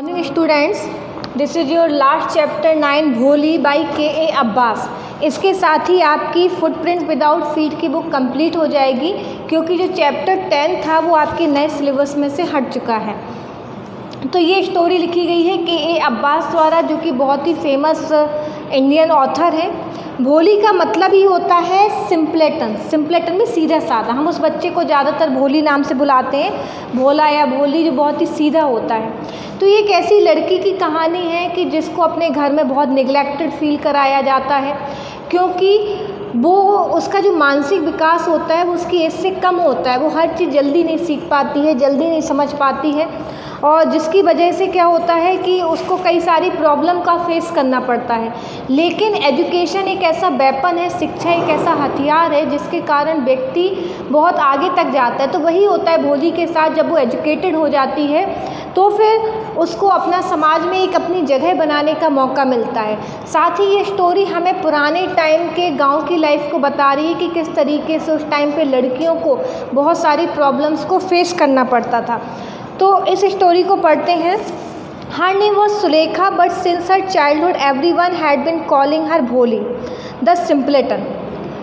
Morning students, this is your last chapter 9 भोली by के अब्बास। इसके साथ ही आपकी फुटप्रिंट विदाउट फीट की बुक कंप्लीट हो जाएगी, क्योंकि जो चैप्टर 10 था वो आपके नए सिलेबस में से हट चुका है। तो ये स्टोरी लिखी गई है के अब्बास द्वारा, जो कि बहुत ही फेमस इंडियन ऑथर है। भोली का मतलब ही होता है सिंपलेटन। सिंपलेटन में सीधा साधा। हम उस बच्चे को ज़्यादातर भोली नाम से बुलाते हैं, भोला या भोली, जो बहुत ही सीधा होता है। तो ये एक ऐसी लड़की की कहानी है कि जिसको अपने घर में बहुत निगलेक्टेड फील कराया जाता है, क्योंकि वो उसका जो मानसिक विकास होता है वो उसकी एज से कम होता है। वो हर चीज़ जल्दी नहीं सीख पाती है, जल्दी नहीं समझ पाती है, और जिसकी वजह से क्या होता है कि उसको कई सारी प्रॉब्लम का फेस करना पड़ता है। लेकिन एजुकेशन एक ऐसा वेपन है, शिक्षा एक ऐसा हथियार है जिसके कारण व्यक्ति बहुत आगे तक जाता है। तो वही होता है भोली के साथ। जब वो एजुकेटेड हो जाती है तो फिर उसको अपना समाज में एक अपनी जगह बनाने का मौका मिलता है। साथ ही ये स्टोरी हमें पुराने टाइम के गांव की लाइफ को बता रही है कि किस तरीके से उस टाइम पे लड़कियों को बहुत सारी प्रॉब्लम्स को फेस करना पड़ता था। तो इस स्टोरी को पढ़ते हैं। Her name was Sulekha, but since her childhood everyone had been calling her भोली द सिंपलेटन।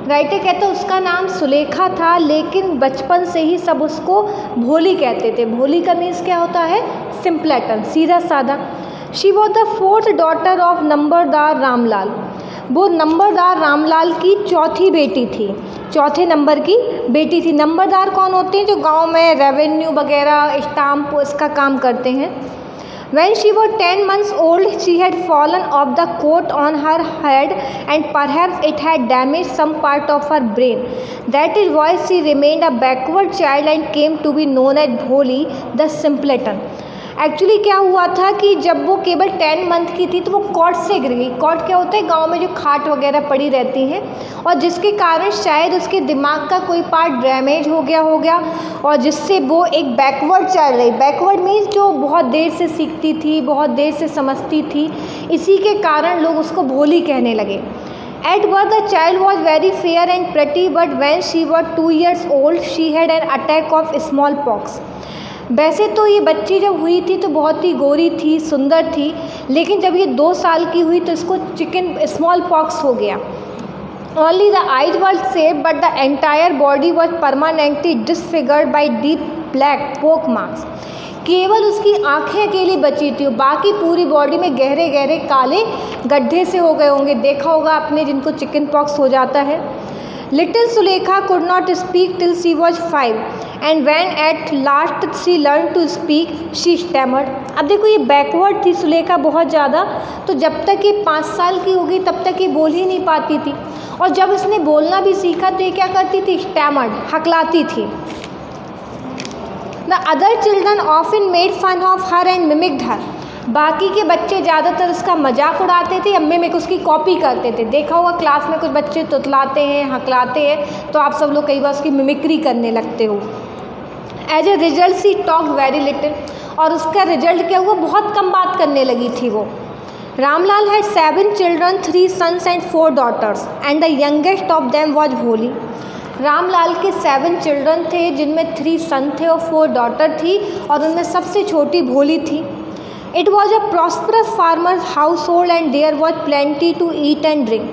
राइटर कहते हैं उसका नाम सुलेखा था, लेकिन बचपन से ही सब उसको भोली कहते थे। भोली का मीन्स क्या होता है? सिंपलेटन, सीधा साधा। She was the 4th daughter of नंबरदार रामलाल। वो नंबरदार रामलाल की चौथी बेटी थी, चौथे नंबर की बेटी थी। नंबरदार कौन होते हैं? जो गांव में रेवेन्यू वगैरह स्टाम्प इसका काम करते हैं। When she was 10 months old, she had fallen off the coat on her head, and perhaps it had damaged some part of her brain. That is why she remained a backward child and came to be known as Bholi, the simpleton. Actually क्या हुआ था कि जब वो केवल 10 month की थी तो वो कॉट से गिर गई। कॉट क्या होता है? गांव में जो खाट वगैरह पड़ी रहती हैं, और जिसके कारण शायद उसके दिमाग का कोई पार्ट डैमेज हो गया, और जिससे वो एक बैकवर्ड चाइल्ड रही। बैकवर्ड मीन्स जो बहुत देर से सीखती थी, बहुत देर से समझती थी। इसी के कारण लोग उसको भोली कहने लगे। At birth, the child was very fair and pretty, but when she was 2 years old, she had an attack of smallpox. वैसे तो ये बच्ची जब हुई थी तो बहुत ही गोरी थी, सुंदर थी, लेकिन जब ये 2 साल की हुई तो इसको स्मॉल पॉक्स हो गया। Only the eyes were saved, but the entire body was permanently disfigured by deep black poke marks. केवल उसकी आंखें अकेली बची थी, बाकी पूरी बॉडी में गहरे गहरे काले गड्ढे से हो गए होंगे। देखा होगा आपने जिनको चिकन पॉक्स हो जाता है। Little Sulekha could not speak till she was 5, and when at last she learned to speak, she stammered. अब देखो ये बैकवर्ड थी सुलेखा बहुत ज़्यादा, तो जब तक ये 5 साल की होगी तब तक ये बोल ही नहीं पाती थी, और जब इसने बोलना भी सीखा तो ये क्या करती थी? स्टैमर्ड, हकलाती थी। The other children often made fun of her and mimicked her. बाकी के बच्चे ज़्यादातर उसका मजाक उड़ाते थे या मिमिक उसकी कॉपी करते थे। देखा होगा क्लास में कुछ बच्चे तुतलाते हैं, हकलाते हैं, तो आप सब लोग कई बार उसकी मिमिक्री करने लगते हो। As a result she talk very little, और उसका रिजल्ट क्या हुआ? बहुत कम बात करने लगी थी वो। Ramlal had 7 children, 3 sons and 4 daughters, and the youngest of them was Bholi. Ramlal के 7 चिल्ड्रन थे, जिनमें 3 सन थे और 4 डॉटर थी, और उनमें सबसे छोटी भोली थी। It was a prosperous farmer's household and there was plenty to eat and drink.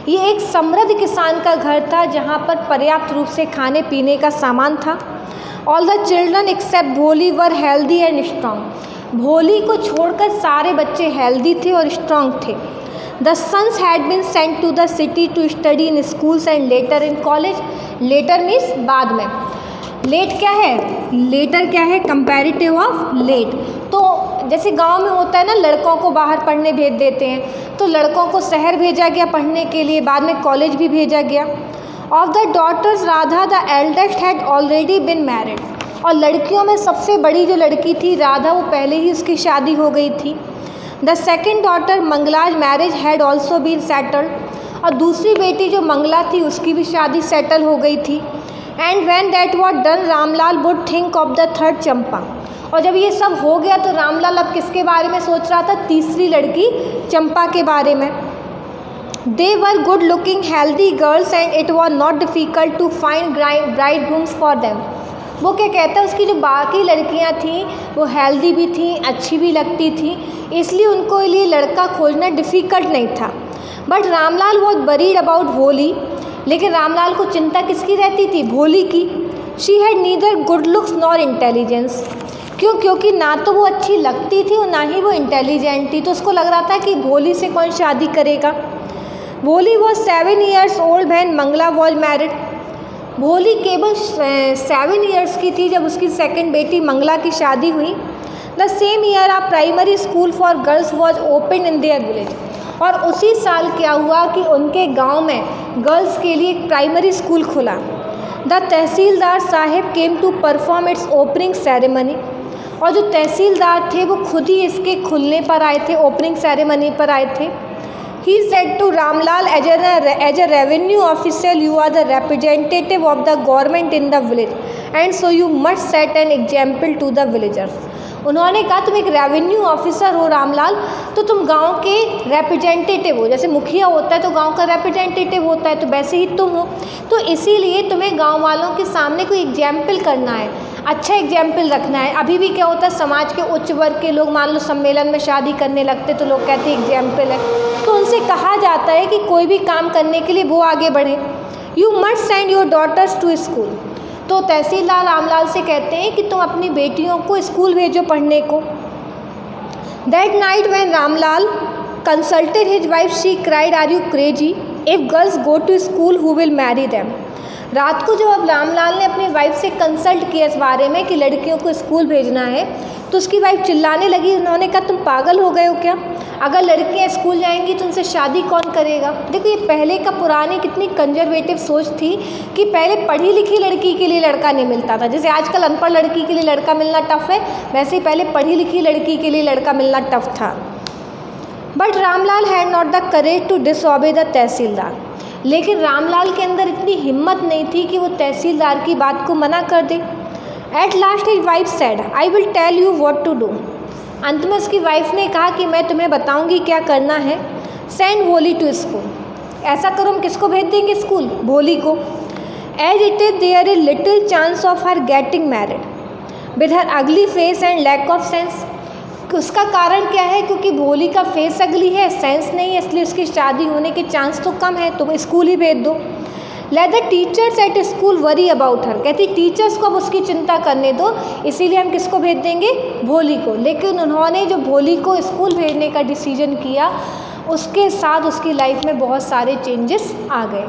ये एक समृद्ध किसान का घर था जहाँ पर पर्याप्त रूप से खाने पीने का सामान था। All the children except भोली were healthy and strong. भोली को छोड़कर सारे बच्चे हेल्दी थे और स्ट्रॉन्ग थे। The sons had been sent to the city to study in schools and later in college. Later means बाद में। लेट क्या है? लेटर क्या है? Comparative of late. तो जैसे गांव में होता है ना, लड़कों को बाहर पढ़ने भेज देते हैं, तो लड़कों को शहर भेजा गया पढ़ने के लिए, बाद में कॉलेज भी भेजा गया। Of the daughters Radha the eldest had already been married, और लड़कियों में सबसे बड़ी जो लड़की थी राधा, वो पहले ही उसकी शादी हो गई थी। The second daughter Mangala's marriage had also been settled, और दूसरी बेटी जो मंगला थी उसकी भी शादी सेटल हो गई थी। And when that was done Ramlal would think of the third Champa, और जब ये सब हो गया तो रामलाल अब किसके बारे में सोच रहा था? तीसरी लड़की चंपा के बारे में। They were good looking healthy girls and it was not difficult to find bride grooms for them. वो क्या कहता है, उसकी जो बाकी लड़कियां थीं वो हेल्दी भी थीं, अच्छी भी लगती थीं, इसलिए उनको लिए लड़का खोजना डिफ़िकल्ट नहीं था। But Ramlal was worried about भोली, लेकिन रामलाल को चिंता किसकी रहती थी? भोली की। She had neither good looks nor intelligence. क्यों? क्योंकि ना तो वो अच्छी लगती थी और ना ही वो इंटेलिजेंट थी, तो उसको लग रहा था कि भोली से कौन शादी करेगा। Bholi was 7 years old when Mangala was married. Bholi केवल 7 years की थी जब उसकी सेकंड बेटी मंगला की शादी हुई। The same year a primary school for girls was open in their village. और उसी साल क्या हुआ कि उनके गांव में गर्ल्स के लिए एक प्राइमरी स्कूल खुला। The tahsildar sahib came to perform its opening ceremony. और जो तहसीलदार थे वो खुद ही इसके खुलने पर आए थे, ओपनिंग सेरेमनी पर आए थे। He said to Ramlal, as a revenue official, you are the representative of the government in the village, and so you must set an example to the villagers. उन्होंने कहा तुम एक रेवेन्यू ऑफिसर हो रामलाल, तो तुम गांव के रिप्रेजेंटेटिव हो। जैसे मुखिया होता है तो गांव का रिप्रेजेंटेटिव होता है, तो वैसे ही तुम हो। तो इसीलिए तुम्हें गांव वालों के सामने कोई एग्जाम्पल करना है, अच्छा एग्जाम्पल रखना है। अभी भी क्या होता है, समाज के उच्च वर्ग के लोग मान लो सम्मेलन में शादी करने लगते तो लोग कहते हैं एग्जाम्पल है, तो उनसे कहा जाता है कि कोई भी काम करने के लिए वो आगे बढ़े। You must send your daughters to school. तो तहसीलदार रामलाल से कहते हैं कि तुम अपनी बेटियों को स्कूल भेजो पढ़ने को। That night when Ramlal consulted his wife she cried, are you crazy? If girls go to school who will marry them. रात को जब अब रामलाल ने अपनी वाइफ से कंसल्ट किया इस बारे में कि लड़कियों को स्कूल भेजना है, तो उसकी वाइफ चिल्लाने लगी। उन्होंने कहा तुम पागल हो गए हो क्या? अगर लड़कियां स्कूल जाएंगी तो उनसे शादी कौन करेगा? देखो ये पहले का पुरानी कितनी कंजर्वेटिव सोच थी कि पहले पढ़ी लिखी लड़की के लिए लड़का नहीं मिलता था। जैसे आजकल अनपढ़ लड़की के लिए लड़का मिलना टफ है, वैसे ही पहले पढ़ी लिखी लड़की के लिए लड़का मिलना टफ था। But Ramlal had not the courage to disobey the तहसीलदार। लेकिन रामलाल के अंदर इतनी हिम्मत नहीं थी कि वो तहसीलदार की बात को मना कर दे। At last his wife said, I will tell you what to do. अंत में उसकी वाइफ ने कहा कि मैं तुम्हें बताऊंगी क्या करना है। सेंड भोली टू स्कूल। ऐसा करो, हम किसको भेज देंगे स्कूल? भोली को। As it is there is little chance of her getting married with her ugly face and lack of sense. उसका कारण क्या है? क्योंकि भोली का फेस अगली है, सेंस नहीं है, इसलिए उसकी शादी होने के चांस तो कम है, तो स्कूल ही भेज दो। Let the teachers at school worry about her. कहती टीचर्स को अब उसकी चिंता करने दो, इसीलिए हम किसको भेज देंगे? भोली को। लेकिन उन्होंने जो भोली को स्कूल भेजने का डिसीजन किया, उसके साथ उसकी लाइफ में बहुत सारे चेंजेस आ गए।